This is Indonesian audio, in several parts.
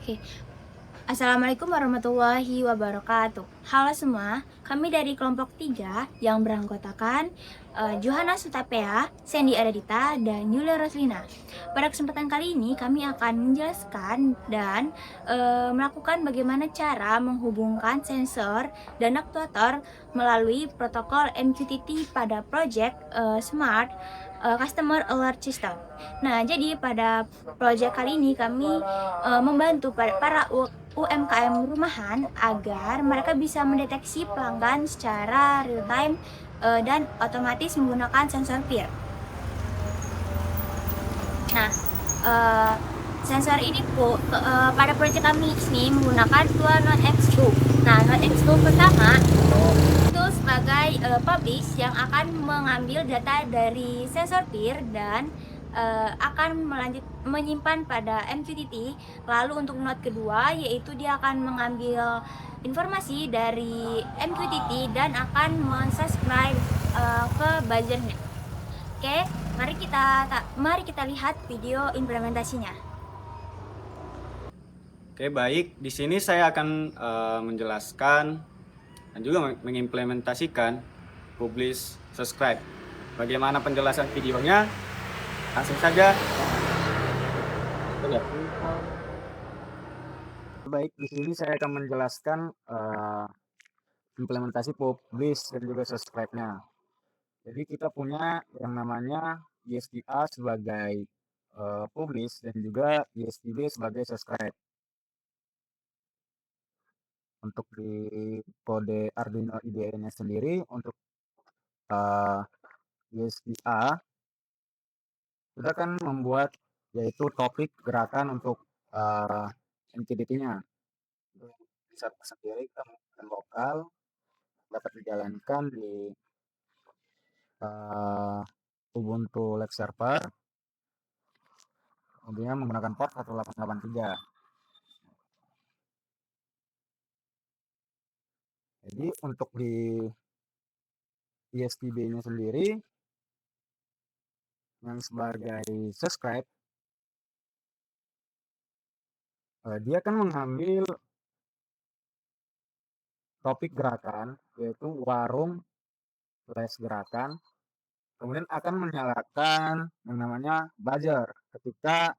Oke. Assalamualaikum warahmatullahi wabarakatuh. Halo semua, kami dari kelompok 3 yang beranggotakan Johanna Sutapea, Sandy Adadita, dan Yulia Roslina. Pada kesempatan kali ini kami akan menjelaskan dan melakukan bagaimana cara menghubungkan sensor dan aktuator melalui protokol MQTT pada project Smart Customer Alert System. Nah, jadi pada project kali ini kami membantu para UMKM rumahan agar mereka bisa mendeteksi pelanggan secara real time dan otomatis menggunakan sensor peer. Nah, eh, sensor ini pada proyek kami ini menggunakan dua Node X2. Nah, Node X2 pertama itu sebagai publish yang akan mengambil data dari sensor peer dan akan menyimpan pada MQTT. Lalu untuk node kedua yaitu dia akan mengambil informasi dari MQTT dan akan mensubscribe ke buzzernya. Oke, mari kita lihat video implementasinya. Oke, baik. Di sini saya akan menjelaskan dan juga mengimplementasikan publish subscribe. Bagaimana penjelasan videonya? Langsung saja. Baik, di sini saya akan menjelaskan implementasi publish dan juga subscribe-nya. Jadi kita punya yang namanya ISDA sebagai publish dan juga ISDB sebagai subscribe. Untuk di kode Arduino IDE-nya sendiri untuk ISDA kita kan membuat yaitu topik gerakan untuk MQTT-nya. Bisa sendiri kita menggunakan lokal dapat dijalankan di Ubuntu Live Server kemudian menggunakan port 1883. Jadi untuk di ISTB-nya sendiri yang sebagai subscribe dia akan mengambil topik gerakan yaitu warung flash gerakan kemudian akan menyalakan yang namanya buzzer ketika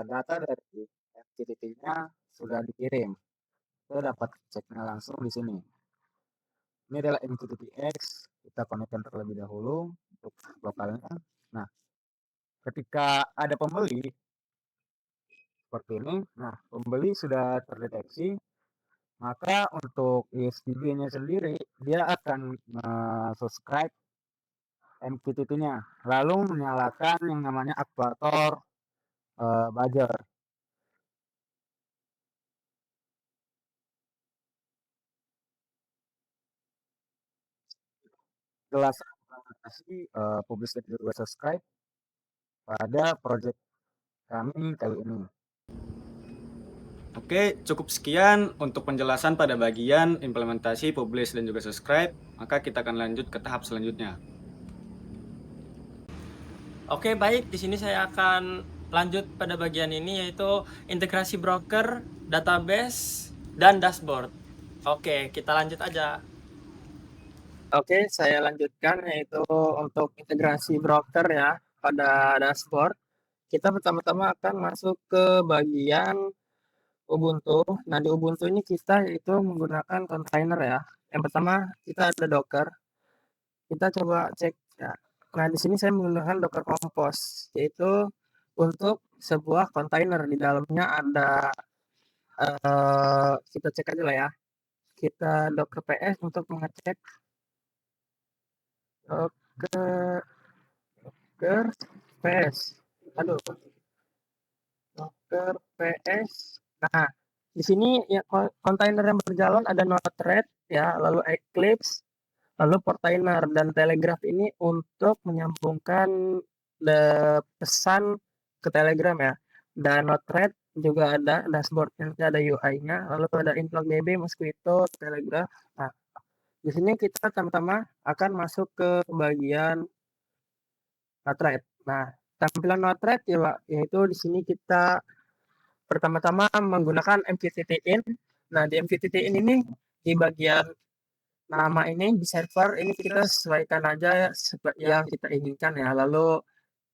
data dari MQTT-nya sudah dikirim. Kita dapat ceknya langsung di sini. Ini adalah MQTT-X, kita konekkan terlebih dahulu untuk lokalnya. Nah, ketika ada pembeli seperti ini, nah pembeli sudah terdeteksi, maka untuk ISDB-nya sendiri dia akan subscribe MQTT-nya, lalu menyalakan yang namanya aktuator buzzer. Jelas implementasi publish dan juga subscribe pada project kami kali ini. Oke, cukup sekian untuk penjelasan pada bagian implementasi publish dan juga subscribe. Maka kita akan lanjut ke tahap selanjutnya. Oke, baik. Di sini saya akan lanjut pada bagian ini yaitu integrasi broker, database, dan dashboard. Oke, kita lanjut aja. Oke, saya lanjutkan yaitu untuk integrasi broker ya pada dashboard. Kita pertama-tama akan masuk ke bagian Ubuntu. Nah, di Ubuntu ini kita itu menggunakan container ya. Yang pertama kita ada Docker. Kita coba cek ya. Nah, di sini saya menggunakan Docker Compose, yaitu untuk sebuah kontainer di dalamnya ada kita cek aja lah ya. Kita Docker PS untuk mengecek Docker Docker PS. Aduh, Docker PS. Nah, di sini ya kontainer yang berjalan ada Node-RED ya, lalu Eclipse, lalu Portainer dan Telegraph ini untuk menyambungkan pesan ke Telegram ya. Dan Node-RED juga ada dashboard nanti ada UI-nya, lalu ada InfluxDB, Mosquito, Telegraph. Nah, di sini kita pertama-tama akan masuk ke bagian Node-RED. Nah, tampilan Node-RED ya, Pak, yaitu di sini kita pertama-tama menggunakan MQTT-in. Nah, di MQTT-in ini di bagian nama ini di server ini kita sesuaikan aja yang kita inginkan ya. Lalu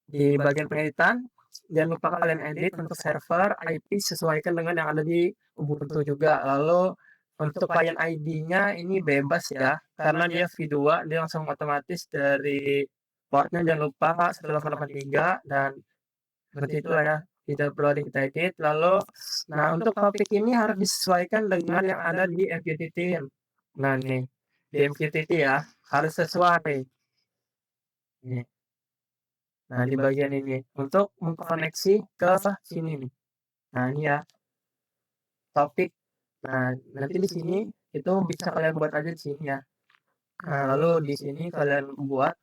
di bagian pengeditan jangan lupa kalian edit untuk server IP sesuaikan dengan yang ada di Ubuntu juga. Lalu untuk client ID-nya ini bebas ya, karena dia V2 dia langsung otomatis dari portnya, jangan lupa 1883 dan seperti itulah ya, tidak perlu kita edit. Lalu nah untuk topik ini harus disesuaikan dengan yang ada di MQTT. Nah nih di MQTT ya harus sesuai nih. Nah di bagian ini untuk mengkoneksi ke sini nih. Nah ini ya topik. Nah nanti di sini itu bisa kalian buat aja di sini ya. Nah lalu di sini kalian buat.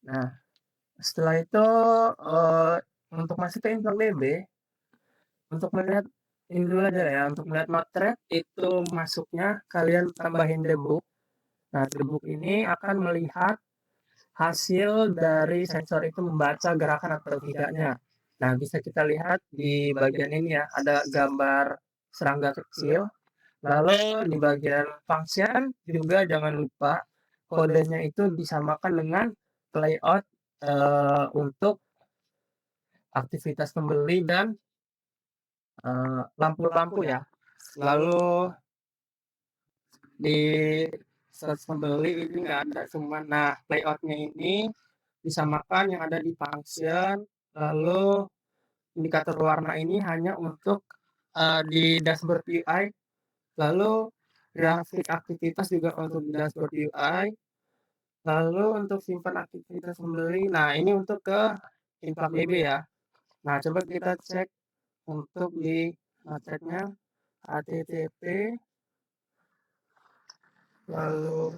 Nah setelah itu untuk masuk ke InfluxDB, untuk melihat ini dulu aja ya, untuk melihat Node-RED itu masuknya kalian tambahin debug. Nah debug ini akan melihat hasil dari sensor itu membaca gerakan atau tidaknya. Nah bisa kita lihat di bagian ini ya, ada gambar serangga kecil. Lalu di bagian function juga jangan lupa kodenya itu disamakan dengan layout untuk aktivitas pembeli dan lampu-lampu ya. Lalu di status pembeli ini nggak ada, cuma nah layoutnya ini disamakan yang ada di function. Lalu indikator warna ini hanya untuk di dashboard UI. Lalu grafik aktivitas juga untuk di dashboard UI. Lalu untuk simpan aktivitas pembeli, nah ini untuk ke InfluxDB ya. Nah coba kita cek untuk di notepad-nya http lalu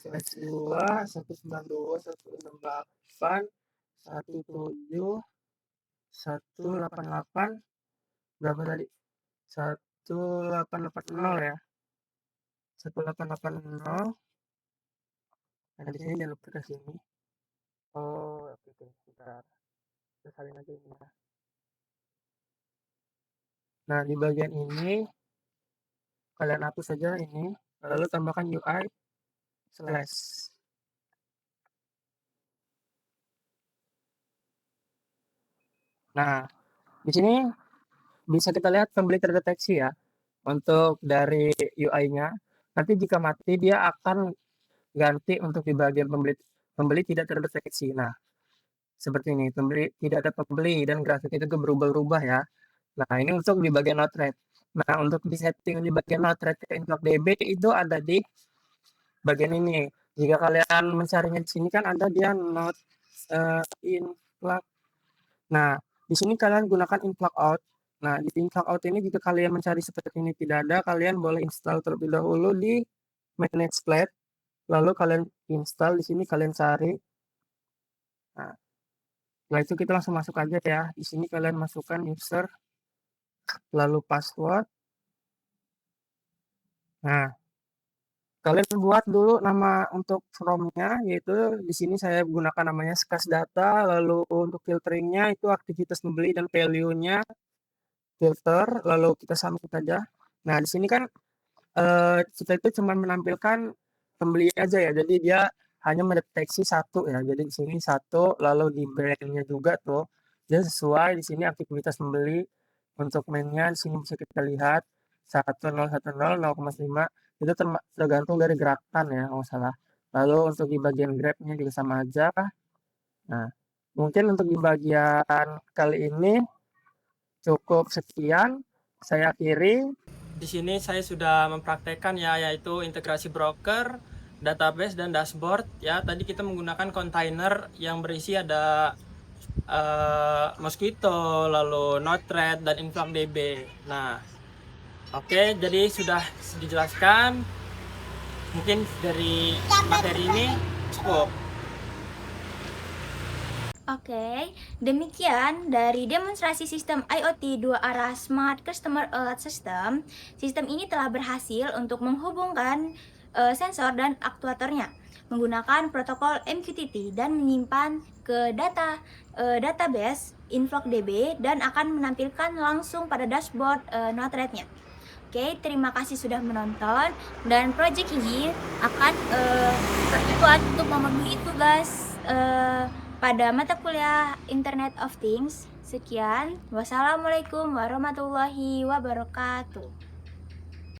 /2 192.168.17.188 berapa tadi 1880 ya 1880. Nah di sini jangan lupa ke sini. Oh oke sebentar kita salin aja ini ya. Nah di bagian ini kalian hapus saja ini, lalu tambahkan UI slash. Nah di sini bisa kita lihat pembeli terdeteksi ya untuk dari UI-nya. Nanti jika mati dia akan ganti untuk di bagian pembeli tidak terdeteksi. Nah seperti ini, pembeli tidak ada pembeli dan grafik itu berubah-ubah ya. Nah ini untuk di bagian Node-RED. Nah untuk di setting di bagian Node-RED ke InfluxDB itu ada di bagian ini. Jika kalian mencarinya di sini kan ada dia Node influx. Nah di sini kalian gunakan influx out. Nah di influx out ini jika kalian mencari seperti ini tidak ada, kalian boleh install terlebih dahulu di manage plate. Lalu kalian install di sini, kalian cari. Nah setelah itu kita langsung masuk aja ya. Di sini kalian masukkan user lalu password. Nah kalian buat dulu nama untuk from-nya, yaitu di sini saya gunakan namanya skas data. Lalu untuk filteringnya itu aktivitas membeli dan value-nya filter. Lalu kita submit aja. Nah di sini kan kita itu cuma menampilkan pembeli aja ya. Jadi dia hanya mendeteksi satu ya. Jadi di sini satu. Lalu di brand-nya juga tuh dia sesuai di sini aktivitas membeli. Untuk main-nya di sini bisa kita lihat 1010 0,5 itu tergantung dari gerakan ya kalau salah. Lalu untuk di bagian grab-nya juga sama aja. Nah mungkin untuk di bagian kali ini cukup sekian, saya akhiri. Di sini saya sudah mempraktekkan ya, yaitu integrasi broker, database dan dashboard ya. Tadi kita menggunakan kontainer yang berisi ada Mosquito, lalu Node-RED dan InfluxDB. Nah, oke, jadi sudah dijelaskan. Mungkin dari materi ini cukup. Oke, demikian dari demonstrasi sistem IoT dua arah Smart Customer Alert System. Sistem ini telah berhasil untuk menghubungkan sensor dan aktuatornya menggunakan protokol MQTT dan menyimpan ke database InvlogDB dan akan menampilkan langsung pada dashboard note rate-nya. Oke, terima kasih sudah menonton dan project ini akan dibuat untuk memenuhi tugas pada mata kuliah Internet of Things. Sekian, wassalamualaikum warahmatullahi wabarakatuh.